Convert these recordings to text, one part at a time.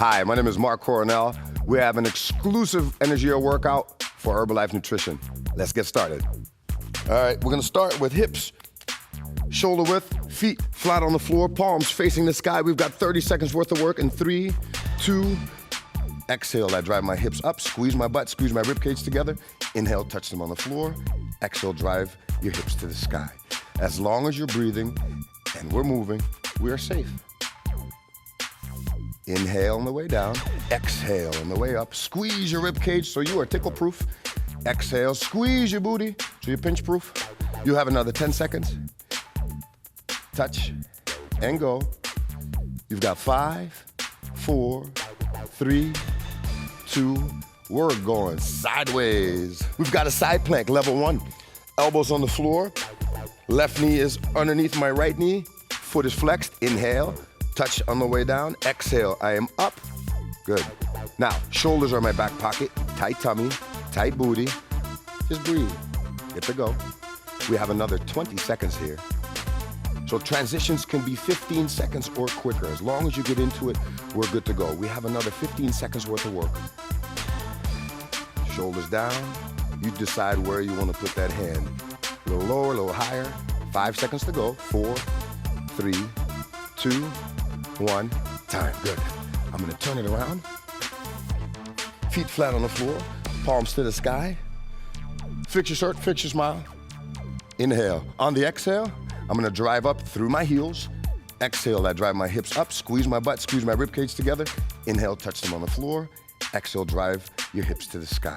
Hi, my name is Marc Coronel. We have an exclusive energia workout for Herbalife Nutrition. Let's get started. All right, we're gonna start with hips, shoulder width, feet flat on the floor, palms facing the sky. We've got 30 seconds worth of work in 3, 2, exhale. I drive my hips up, squeeze my butt, squeeze my rib cage together. Inhale, touch them on the floor. Exhale, drive your hips to the sky. As long as you're breathing and we're moving, we are safe. Inhale on the way down, exhale on the way up. Squeeze your rib cage so you are tickle-proof. Exhale, squeeze your booty so you're pinch-proof. You have another 10 seconds. Touch and go. You've got 5, 4, 3, 2, we're going sideways. We've got a side plank, level 1. Elbows on the floor. Left knee is underneath my right knee. Foot is flexed. Inhale. Touch on the way down. Exhale. I am up. Good. Now, shoulders are my back pocket. Tight tummy. Tight booty. Just breathe. Good to go. We have another 20 seconds here. So transitions can be 15 seconds or quicker. As long as you get into it, we're good to go. We have another 15 seconds worth of work. Shoulders down. You decide where you want to put that hand. A little lower, a little higher. 5 seconds to go. 4, 3, 2, 1. Time. Good. I'm going to turn it around. Feet flat on the floor. Palms to the sky. Fix your shirt, fix your smile. Inhale. On the exhale, I'm gonna drive up through my heels. Exhale, I drive my hips up, squeeze my butt, squeeze my rib cage together. Inhale, touch them on the floor. Exhale, drive your hips to the sky.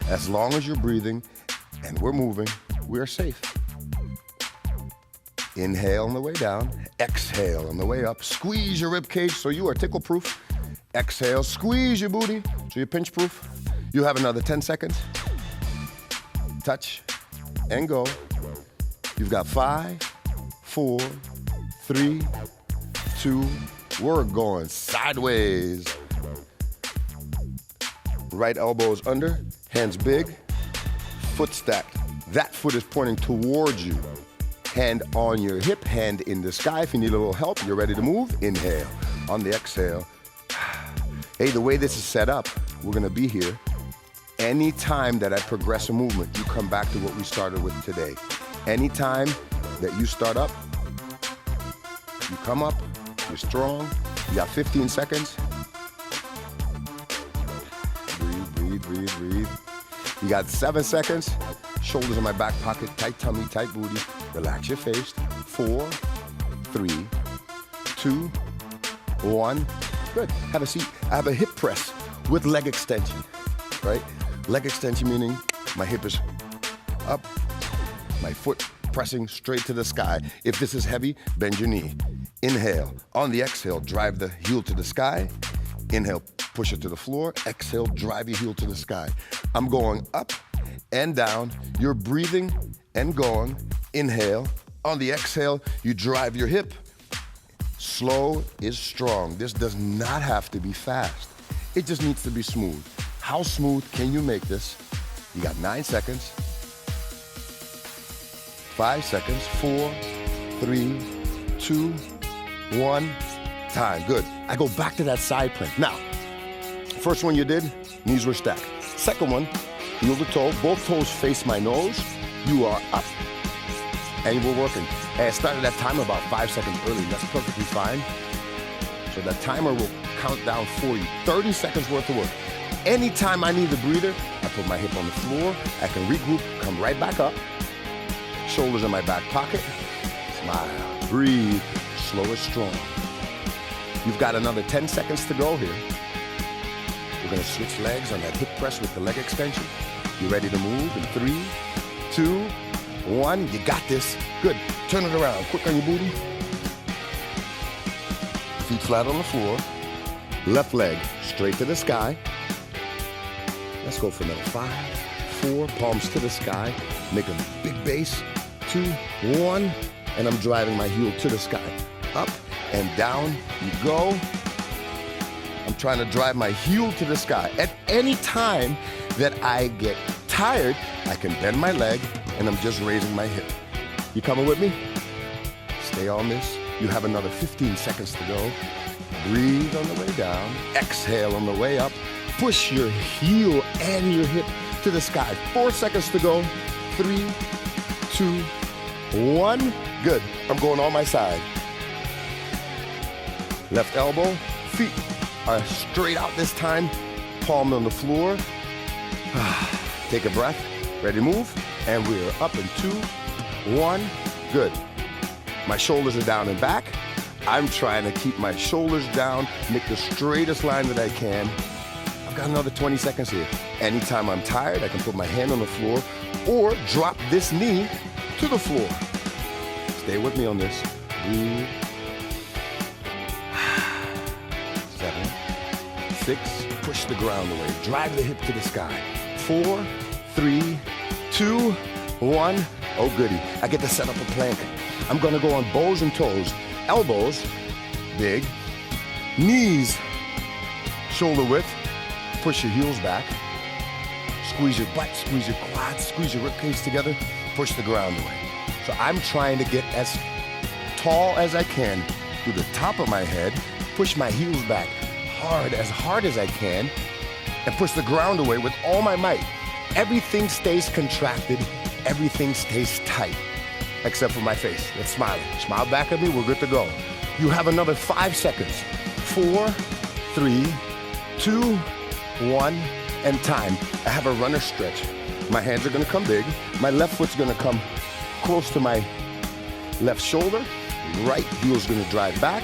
As long as you're breathing and we're moving, we are safe. Inhale on the way down. Exhale on the way up. Squeeze your rib cage so you are tickle-proof. Exhale, squeeze your booty so you're pinch-proof. You have another 10 seconds. Touch and go. You've got 5, 4, 3, 2, we're going sideways. Right elbow is under, hands big, foot stacked. That foot is pointing towards you. Hand on your hip, hand in the sky. If you need a little help, you're ready to move. Inhale. On the exhale. Hey, the way this is set up, we're gonna be here. Anytime that I progress a movement, you come back to what we started with today. Anytime that you start up, you come up, you're strong, you got 15 seconds. Breathe, breathe, breathe, breathe. You got 7 seconds. Shoulders in my back pocket, tight tummy, tight booty. Relax your face. 4, 3, 2, 1. Good, have a seat. I have a hip press with leg extension, right? Leg extension meaning my hip is up, my foot pressing straight to the sky. If this is heavy, bend your knee. Inhale. On the exhale, drive the heel to the sky. Inhale, push it to the floor. Exhale, drive your heel to the sky. I'm going up and down. You're breathing and going. Inhale. On the exhale, you drive your hip. Slow is strong. This does not have to be fast. It just needs to be smooth. How smooth can you make this? You got 9 seconds. 5 seconds. 4, 3, 2, 1. Time. Good. I go back to that side plank. Now, first one you did, knees were stacked. Second one, heel to toe. Both toes face my nose. You are up. And we're working. And I started that timer about 5 seconds early. That's perfectly fine. So that timer will count down for you. 30 seconds worth of work. Anytime I need a breather, I put my hip on the floor. I can regroup, come right back up. Shoulders in my back pocket. Smile, breathe, slow is strong. You've got another 10 seconds to go here. We're gonna switch legs on that hip press with the leg extension. You ready to move in 3, 2, 1. You got this. Good. Turn it around. Quick on your booty. Feet flat on the floor. Left leg straight to the sky. Let's go for another 5, 4, palms to the sky. Make a big base. 2, 1. And I'm driving my heel to the sky. Up and down you go. I'm trying to drive my heel to the sky. At any time that I get tired, I can bend my leg and I'm just raising my hip. You coming with me? Stay on this. You have another 15 seconds to go. Breathe on the way down. Exhale on the way up. Push your heel and your hip to the sky. 4 seconds to go. 3, 2, 1. Good. I'm going on my side. Left elbow, feet are straight out this time. Palm on the floor. Take a breath. Ready to move. And we're up in 2, 1. Good. My shoulders are down and back. I'm trying to keep my shoulders down, make the straightest line that I can. I've got another 20 seconds here. Anytime I'm tired, I can put my hand on the floor or drop this knee to the floor. Stay with me on this. Breathe. 7, 6, push the ground away. Drive the hip to the sky. 4, 3, 2, 1. Oh goody, I get to set up a plank. I'm gonna go on bows and toes. Elbows, big. Knees, shoulder width. Push your heels back. Squeeze your butt, squeeze your quads, squeeze your ribcage together. Push the ground away. So I'm trying to get as tall as I can through the top of my head. Push my heels back hard as I can. And push the ground away with all my might. Everything stays contracted. Everything stays tight. Except for my face. Let's smile. Smile back at me. We're good to go. You have another 5 seconds. 4, 3, 2, 1, and time. I have a runner stretch. My hands are gonna come big. My left foot's gonna come close to my left shoulder. Right heel's gonna drive back.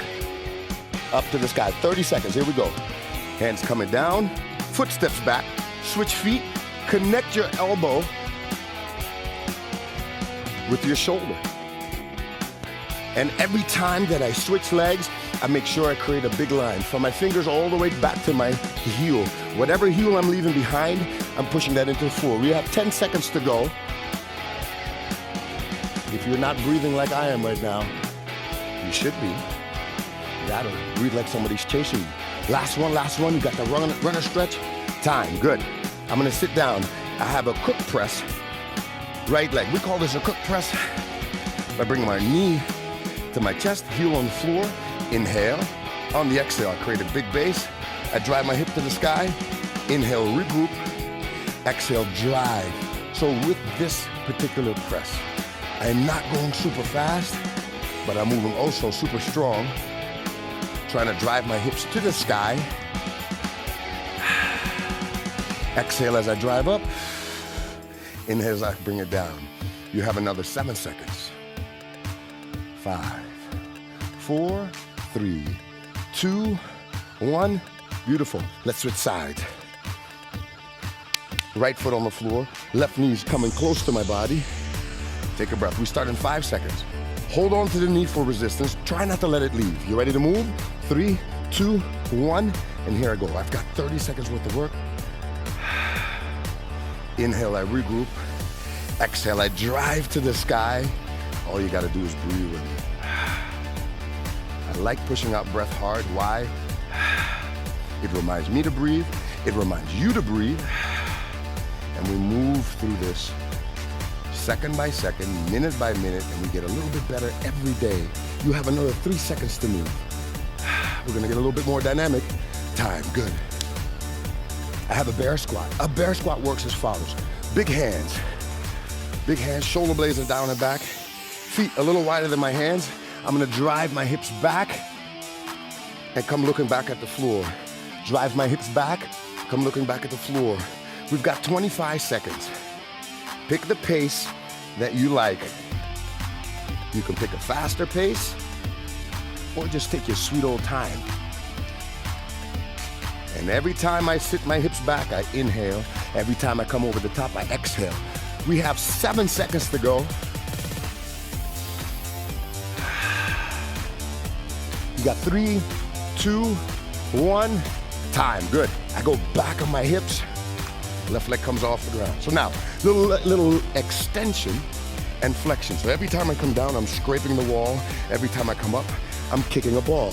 Up to the sky. 30 seconds. Here we go. Hands coming down. Footsteps back. Switch feet. Connect your elbow with your shoulder. And every time that I switch legs, I make sure I create a big line from my fingers all the way back to my heel. Whatever heel I'm leaving behind, I'm pushing that into the floor. We have 10 seconds to go. If you're not breathing like I am right now, you should be. You gotta breathe like somebody's chasing you. Last one. You got the runner stretch. Time, good. I'm gonna sit down. I have a cook press. Right leg. We call this a cook press. By bringing my knee to my chest, heel on the floor. Inhale. On the exhale, I create a big base. I drive my hip to the sky. Inhale, regroup. Exhale, drive. So with this particular press, I'm not going super fast, but I'm moving also super strong. Trying to drive my hips to the sky. Exhale as I drive up. Inhale as I bring it down. You have another 7 seconds. 5, 4, 3, 2, 1. Beautiful. Let's switch sides. Right foot on the floor. Left knee's coming close to my body. Take a breath. We start in 5 seconds. Hold on to the knee for resistance. Try not to let it leave. You ready to move? 3, 2, 1. And here I go. I've got 30 seconds worth of work. Inhale, I regroup. Exhale, I drive to the sky. All you gotta do is breathe with me. I like pushing out breath hard. Why? It reminds me to breathe. It reminds you to breathe. And we move through this second by second, minute by minute, and we get a little bit better every day. You have another 3 seconds to move. We're gonna get a little bit more dynamic. Time, good. I have a bear squat. A bear squat works as follows. Big hands, shoulder blades are down and back. Feet a little wider than my hands. I'm gonna drive my hips back and come looking back at the floor. Drive my hips back, come looking back at the floor. We've got 25 seconds. Pick the pace that you like. You can pick a faster pace or just take your sweet old time. And every time I sit my hips back, I inhale. Every time I come over the top, I exhale. We have 7 seconds to go. You got 3, 2, 1. Time, good. I go back on my hips. Left leg comes off the ground. So now, little extension and flexion. So every time I come down, I'm scraping the wall. Every time I come up, I'm kicking a ball.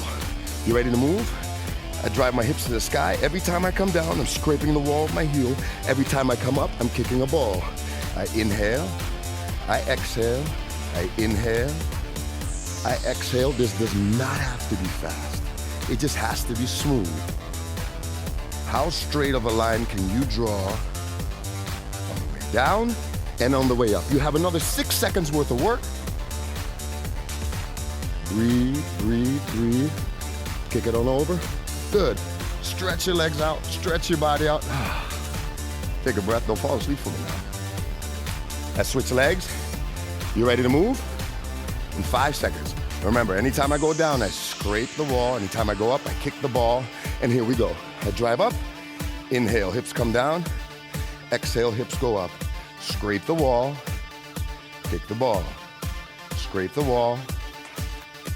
You ready to move? I drive my hips to the sky. Every time I come down, I'm scraping the wall with my heel. Every time I come up, I'm kicking a ball. I inhale, I exhale, I inhale, I exhale. This does not have to be fast. It just has to be smooth. How straight of a line can you draw on the way down and on the way up? You have another 6 seconds worth of work. Breathe, breathe, breathe. Kick it on over. Good. Stretch your legs out, stretch your body out. Take a breath, don't fall asleep for me now. Let's switch legs. You ready to move? In 5 seconds. Remember, anytime I go down, I scrape the wall. Anytime I go up, I kick the ball. And here we go. I drive up, inhale, hips come down. Exhale, hips go up. Scrape the wall, kick the ball. Scrape the wall,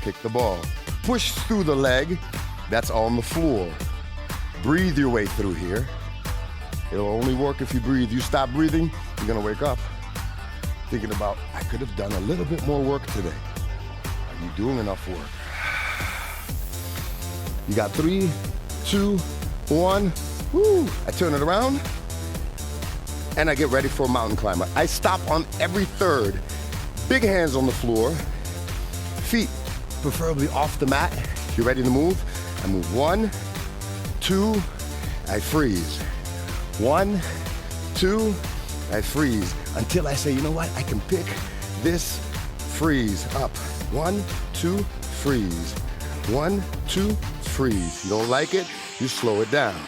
kick the ball. Push through the leg, that's on the floor. Breathe your way through here. It'll only work if you breathe. You stop breathing, you're gonna wake up thinking about, I could have done a little bit more work today. Are you doing enough work? You got 3, 2, 1. Woo! I turn it around and I get ready for a mountain climber. I stop on every third. Big hands on the floor. Feet preferably off the mat. You ready to move? I move 1, 2, I freeze. 1, 2, I freeze. Until I say, you know what? I can pick this freeze up. 1, 2, freeze. 1, 2, freeze. You don't like it? You slow it down.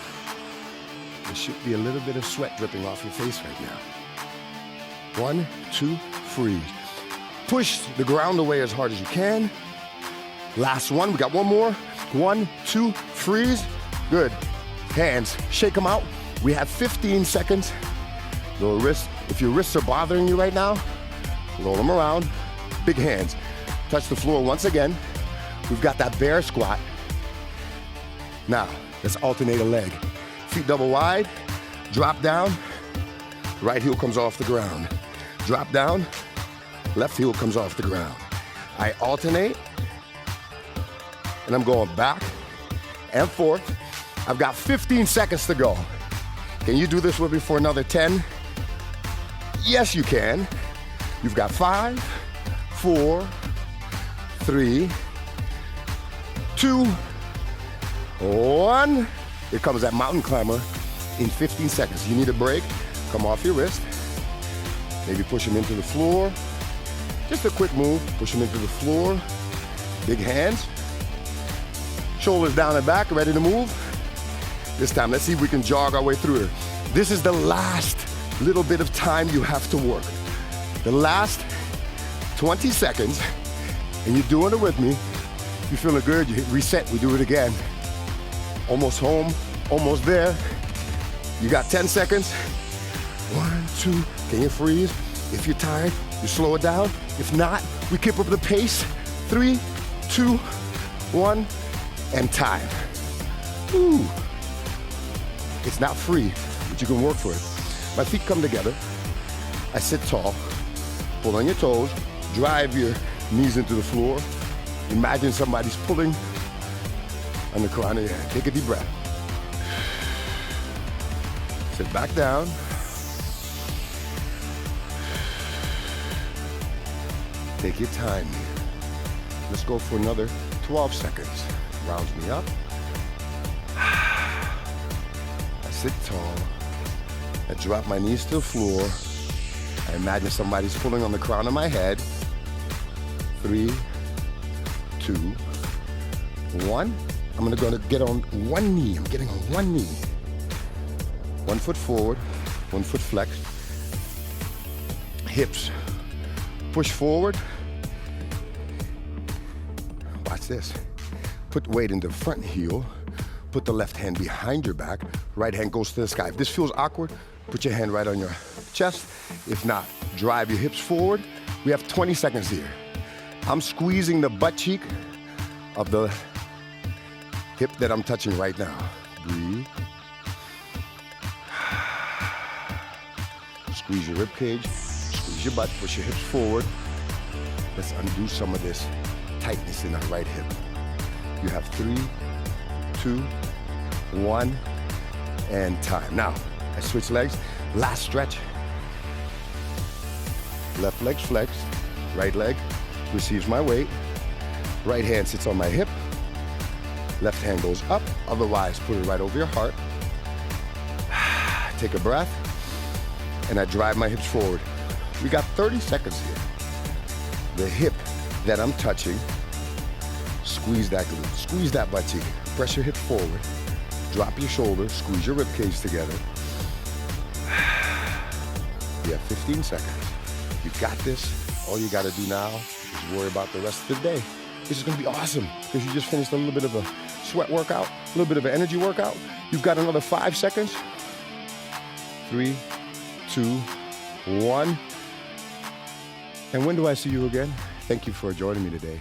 There should be a little bit of sweat dripping off your face right now. 1, 2, freeze. Push the ground away as hard as you can. Last one, we got one more. 1, 2, freeze. Good. Hands, shake them out. We have 15 seconds. Lower wrists. If your wrists are bothering you right now, roll them around. Big hands. Touch the floor once again. We've got that bear squat. Now, let's alternate a leg. Feet double wide, drop down, right heel comes off the ground. Drop down, left heel comes off the ground. I alternate, and I'm going back and forth. I've got 15 seconds to go. Can you do this with me for another 10? Yes, you can. You've got 5, 4, 3, 2, 1. Here comes that mountain climber in 15 seconds. You need a break, come off your wrist. Maybe push him into the floor. Just a quick move, push him into the floor. Big hands. Shoulders down and back, ready to move. This time, let's see if we can jog our way through it. This is the last little bit of time you have to work. The last 20 seconds, and you're doing it with me. You're feeling good, you hit reset, we do it again. Almost home, almost there. You got 10 seconds. 1, 2, can you freeze? If you're tired, you slow it down. If not, we keep up the pace. 3, 2, 1, and time. Woo. It's not free, but you can work for it. My feet come together. I sit tall. Pull on your toes. Drive your knees into the floor. Imagine somebody's pulling on the crown of your head. Take a deep breath. Sit back down. Take your time here. Let's go for another 12 seconds. Rounds me up. I sit tall. I drop my knees to the floor. I imagine somebody's pulling on the crown of my head. 3, 2, 1. I'm gonna get on one knee. I'm getting on one knee. 1 foot forward, 1 foot flex. Hips push forward. Watch this. Put weight into the front heel. Put the left hand behind your back. Right hand goes to the sky. If this feels awkward, put your hand right on your chest. If not, drive your hips forward. We have 20 seconds here. I'm squeezing the butt cheek of the hip that I'm touching right now. Breathe. Squeeze your rib cage. Squeeze your butt. Push your hips forward. Let's undo some of this tightness in our right hip. You have 3, 2, 1, and time. Now, I switch legs. Last stretch. Left leg's flexed. Right leg receives my weight. Right hand sits on my hip. Left hand goes up, otherwise put it right over your heart. Take a breath, and I drive my hips forward. We got 30 seconds here. The hip that I'm touching, squeeze that glute, squeeze that butt cheek, press your hip forward, drop your shoulders, squeeze your rib cage together. You have 15 seconds. You got this. All you gotta do now is worry about the rest of the day. This is gonna be awesome because you just finished a little bit of a sweat workout, a little bit of an energy workout. You've got another 5 seconds. 3, 2, 1. And when do I see you again? Thank you for joining me today.